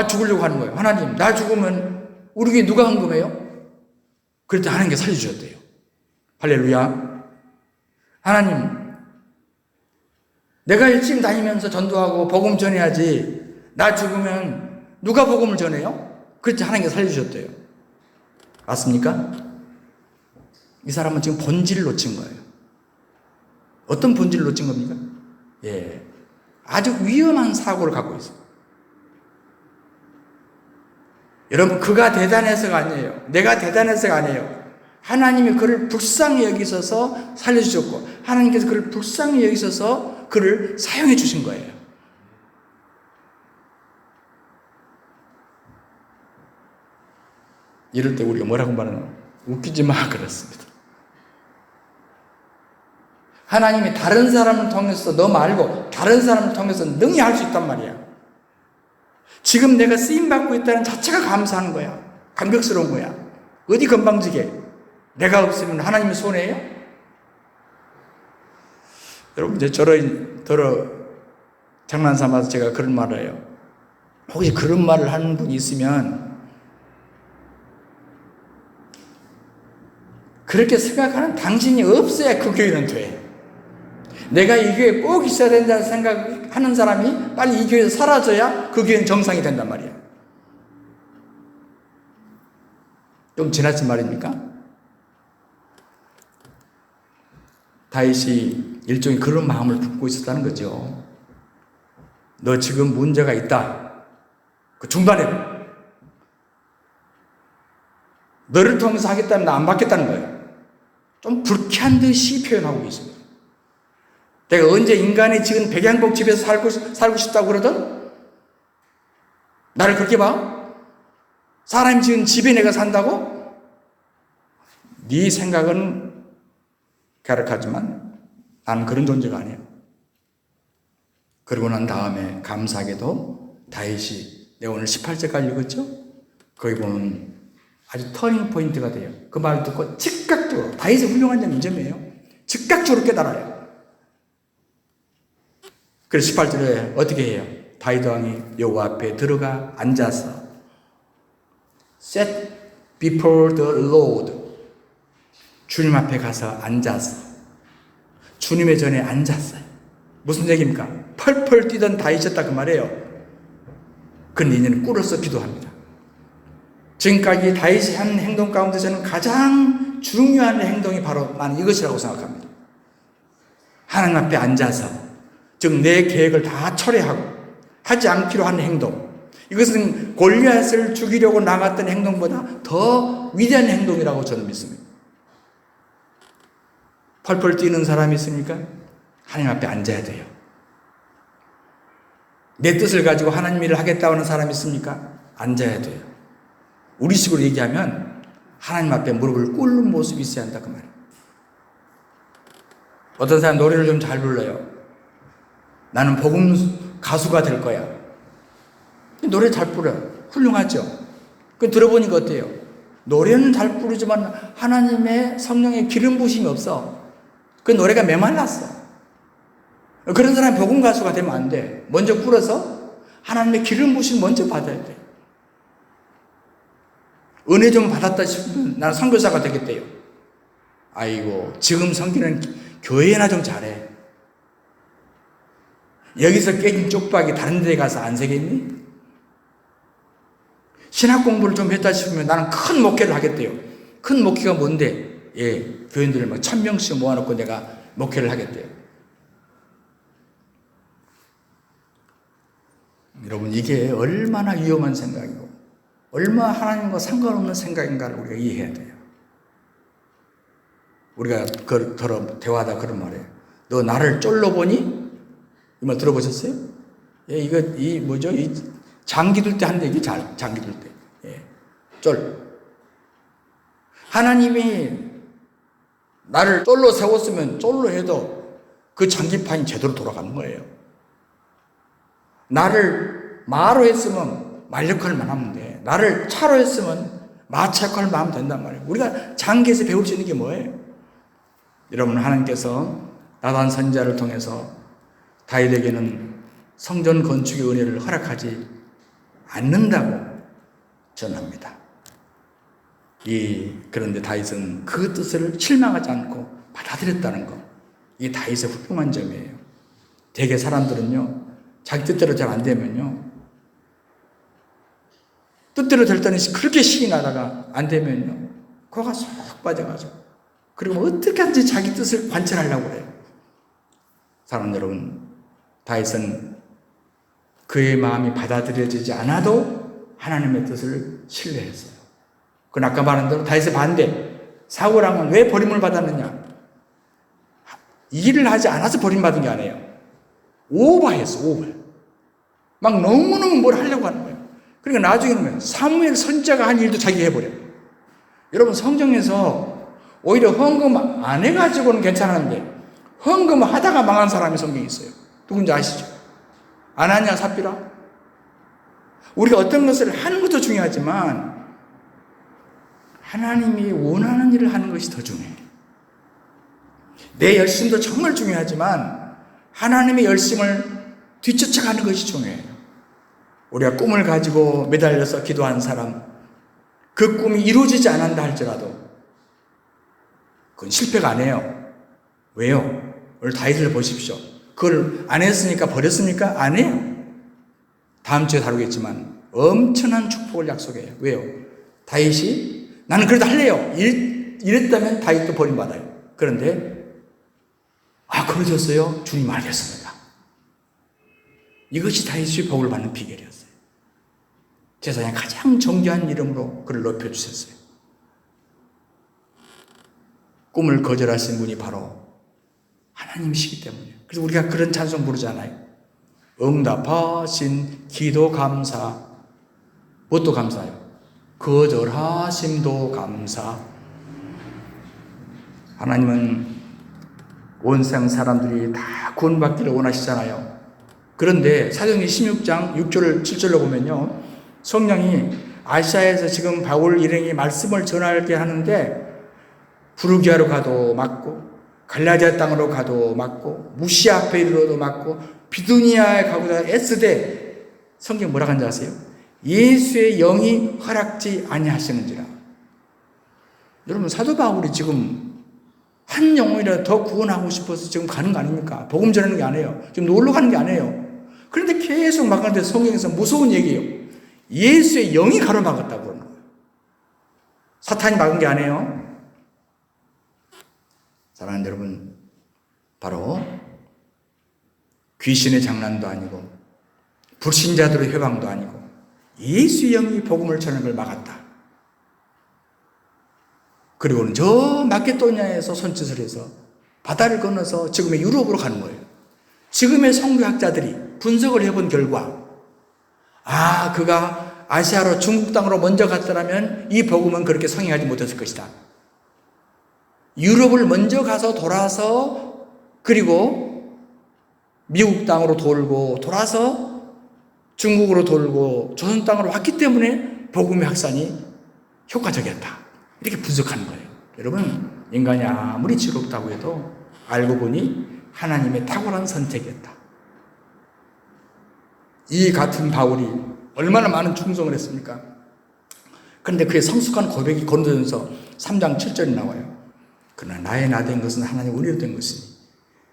A: 죽으려고 하는 거예요. 하나님, 나 죽으면 우리 교회 누가 헌금해요? 그랬더니 하나님께 살려주셨대요. 할렐루야. 하나님, 내가 일찍 다니면서 전도하고 복음 전해야지. 나 죽으면 누가 복음을 전해요? 그랬더니 하나님께 살려주셨대요. 맞습니까? 이 사람은 지금 본질을 놓친 거예요. 어떤 본질을 놓친 겁니까? 예, 아주 위험한 사고를 갖고 있어요. 여러분, 그가 대단해서가 아니에요. 내가 대단해서가 아니에요. 하나님이 그를 불쌍히 여기셔서 살려주셨고, 하나님께서 그를 불쌍히 여기셔서 그를 사용해 주신 거예요. 이럴 때 우리가 뭐라고 말하나? 웃기지 마, 그렇습니다. 하나님이 다른 사람을 통해서, 너 말고 다른 사람을 통해서 능히 할 수 있단 말이야. 지금 내가 쓰임받고 있다는 자체가 감사한 거야. 감격스러운 거야. 어디 건방지게 내가 없으면 하나님이 손해예요? 여러분 이제 저러 장난 삼아서 제가 그런 말을 해요. 혹시 그런 말을 하는 분이 있으면 그렇게 생각하는 당신이 없어야 그 교회는 돼. 내가 이 교회에 꼭 있어야 된다는 생각하는 사람이 빨리 이 교회에서 사라져야 그 교회는 정상이 된단 말이야. 좀 지나친 말입니까? 다윗이 일종의 그런 마음을 품고 있었다는 거죠. 너 지금 문제가 있다. 그 중단해. 너를 통해서 하겠다면 나 안 받겠다는 거예요. 좀 불쾌한 듯이 표현하고 있습니다. 내가 언제 인간이 지은 백양복 집에서 살고 싶다고 그러든? 나를 그렇게 봐? 사람이 지은 집에 내가 산다고? 네 생각은 갸륵하지만 나는 그런 존재가 아니야. 그러고 난 다음에 감사하게도 다윗이 내가 오늘 18절까지 읽었죠? 거기 보면 아주 터닝 포인트가 돼요. 그 말 듣고 즉각적으로 다윗의 훌륭한 점이 이 점이에요. 즉각적으로 깨달아요. 그래서 18절에 어떻게 해요? 다윗 왕이 여호와 앞에 들어가 앉아서 Set before the Lord, 주님 앞에 가서 앉아서 주님의 전에 앉았어요. 무슨 얘기입니까? 펄펄 뛰던 다윗이었다 그 말이에요. 그런데 이제는 꿇어서 기도합니다. 지금까지 다윗이 한 행동 가운데 저는 가장 중요한 행동이 바로 나는 이것이라고 생각합니다. 하나님 앞에 앉아서, 즉 내 계획을 다 철회하고 하지 않기로 한 행동, 이것은 골리앗을 죽이려고 나갔던 행동보다 더 위대한 행동이라고 저는 믿습니다. 펄펄 뛰는 사람이 있습니까? 하나님 앞에 앉아야 돼요. 내 뜻을 가지고 하나님 일을 하겠다고 하는 사람이 있습니까? 앉아야 돼요. 우리식으로 얘기하면 하나님 앞에 무릎을 꿇는 모습이 있어야 한다 그 말이에요. 어떤 사람 노래를 좀 잘 불러요. 나는 복음 가수가 될 거야. 노래 잘 불러요. 훌륭하죠. 그 들어보니까 어때요? 노래는 잘 부르지만 하나님의 성령의 기름 부심이 없어. 그 노래가 메말랐어. 그런 사람이 복음 가수가 되면 안 돼. 먼저 꿇어서 하나님의 기름 부심 먼저 받아야 돼. 은혜 좀 받았다 싶으면 나는 선교사가 되겠대요. 아이고, 지금 섬기는 교회나 좀 잘해. 여기서 깨진 쪽박이 다른 데 가서 안 새겠니? 신학 공부를 좀 했다 싶으면 나는 큰 목회를 하겠대요. 큰 목회가 뭔데? 예, 교인들을 막 1000명씩 모아놓고 내가 목회를 하겠대요. 여러분, 이게 얼마나 위험한 생각이고 얼마나 하나님과 상관없는 생각인가를 우리가 이해해야 돼요. 우리가 대화하다 그런 말이에요. 너 나를 쫄로 보니? 이 말 들어보셨어요? 예, 이 장기 둘 때 하는 얘기, 장기 둘 때. 예, 쫄. 하나님이 나를 쫄로 세웠으면 쫄로 해도 그 장기판이 제대로 돌아가는 거예요. 나를 마로 했으면 말 역할만 하면 돼. 나를 차로 했으면 마차 역할만 하면 된단 말이에요. 우리가 장기에서 배울 수 있는 게 뭐예요? 여러분, 하나님께서 나단 선지자를 통해서 다윗에게는 성전 건축의 은혜를 허락하지 않는다고 전합니다. 그런데 다윗은 그 뜻을 실망하지 않고 받아들였다는 것, 이게 다윗의 훌륭한 점이에요. 대개 사람들은요, 자기 뜻대로 잘 안 되면요, 뜻대로 될 때는 그렇게 신이 나다가 안 되면요, 코가 쏙 빠져가지고, 그리고 어떻게 하든지 자기 뜻을 관철하려고 해요. 사랑하는 여러분, 다윗은 그의 마음이 받아들여지지 않아도 하나님의 뜻을 신뢰했어요. 그건 아까 말한 대로 다윗의 반대. 사울 왕은 왜 버림을 받았느냐? 일을 하지 않아서 버림받은 게 아니에요. 오버했어, 오버. 막 너무너무 뭘 하려고 하는 거예요. 그러니까 나중에는 사무엘 선지자가 한 일도 자기가 해버려요. 여러분, 성경에서 오히려 헌금 안 해가지고는 괜찮은데 헌금 하다가 망한 사람이 성경에 있어요. 누군지 아시죠? 아나니아 삽비라. 우리가 어떤 것을 하는 것도 중요하지만 하나님이 원하는 일을 하는 것이 더 중요해요. 내 열심도 정말 중요하지만 하나님의 열심을 뒤쫓아가는 것이 중요해요. 우리가 꿈을 가지고 매달려서 기도하는 사람, 그 꿈이 이루어지지 않았다 할지라도 그건 실패가 아니에요. 왜요? 오늘 다윗을 보십시오. 그걸 안 했으니까 버렸습니까? 아니에요. 다음 주에 다루겠지만 엄청난 축복을 약속해요. 왜요? 다윗이 나는 그래도 할래요. 이랬다면 다윗도 버림받아요. 그런데 그러셨어요? 주님 알겠습니다. 이것이 다윗이 복을 받는 비결이었어요. 세상에 가장 정교한 이름으로 그를 높여주셨어요. 꿈을 거절하신 분이 바로 하나님이시기 때문이에요. 그래서 우리가 그런 찬송 부르잖아요. 응답하신 기도 감사. 무엇도 감사해요? 거절하심도 감사. 하나님은 온 세상 사람들이 다 구원받기를 원하시잖아요. 그런데 사도행전 16장 6절 7절로 보면요, 성령이 아시아에서 지금 바울 일행이 말씀을 전하게 하는데 부르기아로 가도 맞고 갈라디아 땅으로 가도 맞고 무시아 앞에 이르러도 맞고 비두니아에 가고자 애쓰되 성경 뭐라고 하는지 아세요? 예수의 영이 허락지 아니하시는지라. 여러분, 사도 바울이 지금 한 영혼이라도 더 구원하고 싶어서 지금 가는 거 아닙니까? 복음 전하는 게 아니에요. 지금 놀러 가는 게 아니에요. 그런데 계속 막는데 성경에서 무서운 얘기예요. 예수의 영이 가로막았다고 그러는 거예요. 사탄이 막은 게 아니에요. 사랑하는 여러분, 바로 귀신의 장난도 아니고 불신자들의 회방도 아니고 예수의 영이 복음을 전하는 걸 막았다. 그리고는 저 마케도니아에서 손짓을 해서 바다를 건너서 지금의 유럽으로 가는 거예요. 지금의 선교학자들이 분석을 해본 결과 그가 아시아로 중국 땅으로 먼저 갔더라면 이 복음은 그렇게 성행하지 못했을 것이다. 유럽을 먼저 가서 돌아서 그리고 미국 땅으로 돌고 돌아서 중국으로 돌고 조선 땅으로 왔기 때문에 복음의 확산이 효과적이었다. 이렇게 분석하는 거예요. 여러분, 인간이 아무리 지롭다고 해도 알고 보니 하나님의 탁월한 선택이었다. 이 같은 바울이 얼마나 많은 충성을 했습니까? 그런데 그의 성숙한 고백이 고린도전서 3장 7절에 나와요. 그러나 나의 나 된 것은 하나님 은혜로 된 것이니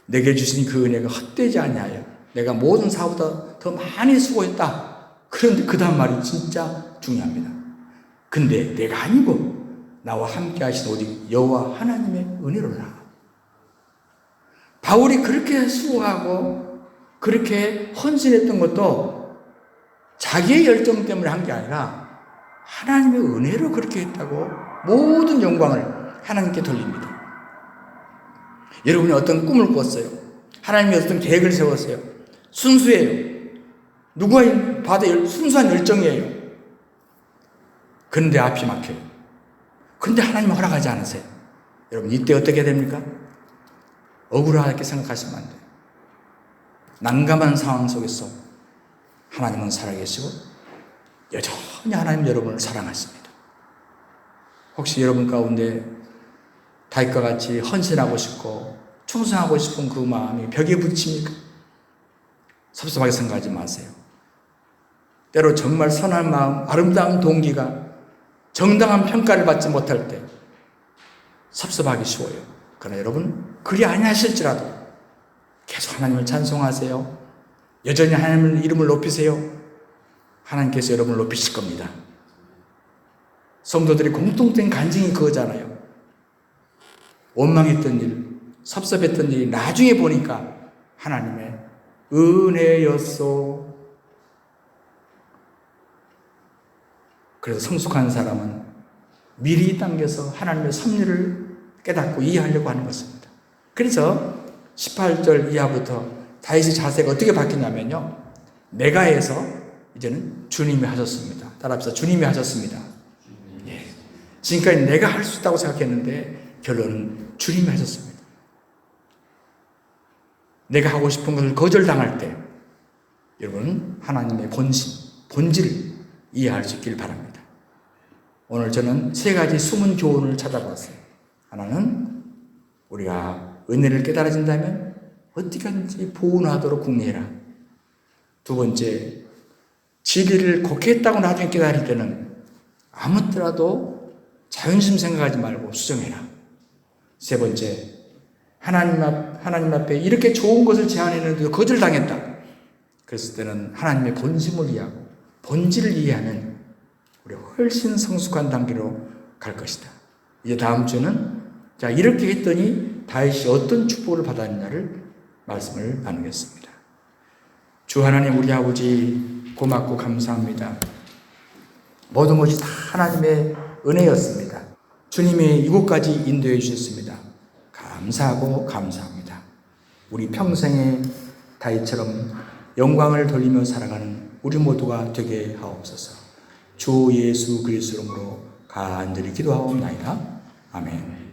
A: 내게 주신 그 은혜가 헛되지 아니하여 내가 모든 사보다 더 많이 수고했다. 그런데 그 다음 말이 진짜 중요합니다. 근데 내가 아니고 나와 함께 하신 오직 여호와 하나님의 은혜로라. 바울이 그렇게 수고하고 그렇게 헌신했던 것도 자기의 열정 때문에 한 게 아니라 하나님의 은혜로 그렇게 했다고 모든 영광을 하나님께 돌립니다. 여러분이 어떤 꿈을 꾸었어요. 하나님이 어떤 계획을 세웠어요. 순수해요. 누가 봐도 순수한 열정이에요. 그런데 앞이 막혀요. 그런데 하나님은 허락하지 않으세요. 여러분, 이때 어떻게 됩니까? 억울하게 생각하시면 안 돼요. 난감한 상황 속에서 하나님은 살아계시고 여전히 하나님 여러분을 사랑하십니다. 혹시 여러분 가운데 다윗과 같이 헌신하고 싶고 충성하고 싶은 그 마음이 벽에 부딪힙니까? 섭섭하게 생각하지 마세요. 때로 정말 선한 마음, 아름다운 동기가 정당한 평가를 받지 못할 때 섭섭하기 쉬워요. 그러나 여러분, 그리 아니하실지라도 계속 하나님을 찬송하세요. 여전히 하나님의 이름을 높이세요. 하나님께서 여러분을 높이실 겁니다. 성도들이 공통된 간증이 그거잖아요. 원망했던 일, 섭섭했던 일이 나중에 보니까 하나님의 은혜였소. 그래서 성숙한 사람은 미리 당겨서 하나님의 섭리를 깨닫고 이해하려고 하는 것입니다. 그래서 18절 이하부터 다윗의 자세가 어떻게 바뀌냐면요, 내가에서 이제는 주님이 하셨습니다. 따라합시다. 주님이 하셨습니다. 예. 지금까지 내가 할 수 있다고 생각했는데 결론은 주님이 하셨습니다. 내가 하고 싶은 것을 거절당할 때 여러분, 하나님의 본질을 이해할 수 있길 바랍니다. 오늘 저는 세 가지 숨은 교훈을 찾아봤어요. 하나는 우리가 은혜를 깨달아진다면 어떻게든지 보은하도록 궁리해라. 두 번째, 진리를 곡했다고 나중에 깨달을 때는 아무 때라도 자존심 생각하지 말고 수정해라. 세 번째, 하나님 앞에 이렇게 좋은 것을 제안했는데도 거절당했다. 그랬을 때는 하나님의 본심을 이해하고 본질을 이해하는 우리 훨씬 성숙한 단계로 갈 것이다. 이제 다음 주는 자, 이렇게 했더니 다윗이 어떤 축복을 받았느냐를 말씀을 나누겠습니다. 주 하나님, 우리 아버지 고맙고 감사합니다. 모든 것이 다 하나님의 은혜였습니다. 주님이 이곳까지 인도해 주셨습니다. 감사하고 감사합니다. 우리 평생에 다윗처럼 영광을 돌리며 살아가는 우리 모두가 되게 하옵소서. 주 예수 그리스도 이름으로 간절히 기도하옵나이다. 아멘.